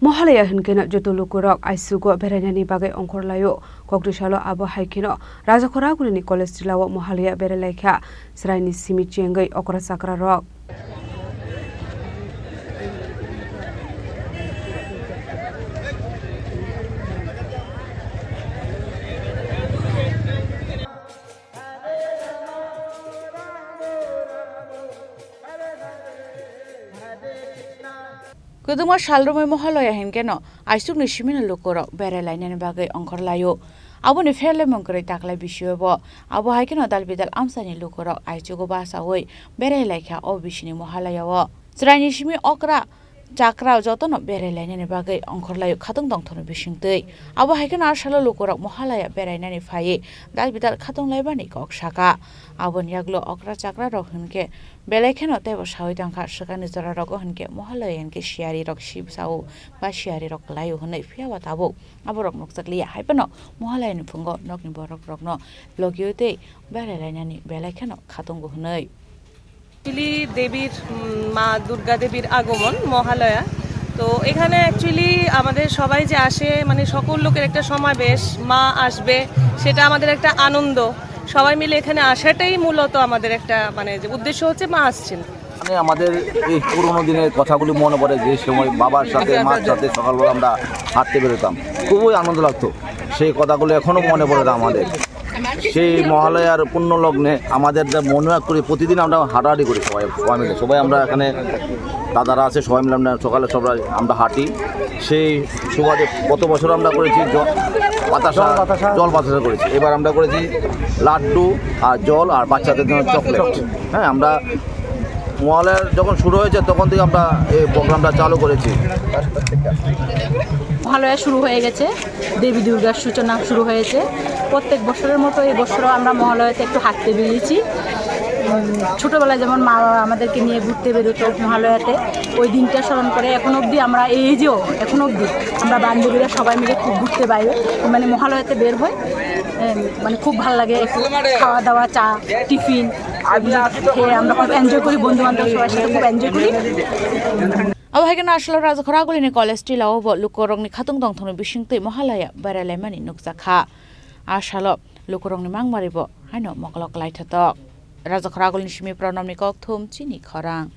Mahalaya Hunkheno Jotto Lukurok Aichugo Berainani Bagwi Wngkhorlaio Koktisalo abo haikhebno Rajakhor Agulini Tila Mahalaya berailaikha Chwrai Simi Chengwi Okra Chakra rok Kedua salrumai Mahalaya Hunkheno Aichugo Simi Lukurok Berainani Bagwi Wngkhorlaio Aboni ferle mongkrai taklai bisyobo abo haikhebno dalbidal amsani Lukurok Aichugo basawoi berailaikha o bisini Mahalayao Chwrai Simi Okra Chakra Jotto Berainani Bagwi Wngkhorlaio khatong dongthono bisingtei abo haikhebno arsalo Lukurok Mahalaya Berainani phaye dalbidal khatong laibani kok saka aboni yaglo Okra Chakra rok hunke belaikheno tebo sawai tangkha sakani jora rok hunke Mahalaya hunke shiari rok sibsau ba shiari rok laio hunai phiawa tabo aborok nokchakliya haibano Mahalaya ni phungo nokni borok rokno logiote Berainani belaikheno khatongo hunai actually দেবীর মা দুর্গা দেবীর আগমন মহালয়া তো এখানে actually আমাদের সবাই যে আসে মানে সকল লোকের একটা সমাবেশ মা আসবে সেটা আমাদের একটা আনন্দ সবাই মিলে এখানে আসাটাই মূলত আমাদের একটা মানে যে উদ্দেশ্য হচ্ছে মা আসছেন মানে আমাদের এই পুরোনো দিনের কথাগুলি মনে পড়ে যে সময় বাবার সাথে মার সাথে সকালবেলা আমরা হাঁটতে বেরোতাম খুবই আনন্দ লাগতো সেই কথাগুলো এখনো মনে পড়ে আমাদের সেই মহালয়ার পুণ্য লগ্নে আমাদের মনে করি প্রতিদিন আমরা হাঁটাহাঁটি করি সবাই মিলে সবাই আমরা এখানে দাদারা আছে সবাই মিলে আমরা সকালে সবাই আমরা হাঁটি সেই সুবাদে গত বছর আমরা করেছি জল বাতাসা করেছি এবার আমরা করেছি লাড্ডু আর জল আর বাচ্চাদের জন্য চকলেট হ্যাঁ আমরা মহালয়ার যখন শুরু হয়েছে তখন থেকে আমরা এই প্রোগ্রামটা চালু করেছি মহালয়া শুরু হয়ে গেছে দেবী দুর্গার সূচনা শুরু হয়েছে প্রত্যেক বছরের মতো এই বছরও আমরা মহালয়াতে একটু হাঁটতে বেরিয়েছি ছোটোবেলায় যেমন মা আমাদেরকে নিয়ে ঘুরতে বেরোতো মহালয়াতে ওই দিনটা স্মরণ করে এখন অবধি আমরা এইজেও এখন অবধি আমরা বান্ধবীরা সবাই মিলে খুব ঘুরতে বাইরে মানে মহালয়াতে বের হই মানে খুব ভালো লাগে একটু খাওয়া দাওয়া চা টিফিন খেয়ে আমরা খুব এনজয় করি বন্ধু বান্ধব সবার সাথে খুব এনজয় করি abo haikhebno arsalo Rajakhor Agulini Tila Lukurokni khatong dongthono bisingtei Mahalaya berailaimani nukjakha arsalo Lukurokni mangmaribo haino moklok laithatok Rajakhor Agulini Simi Chini Khorang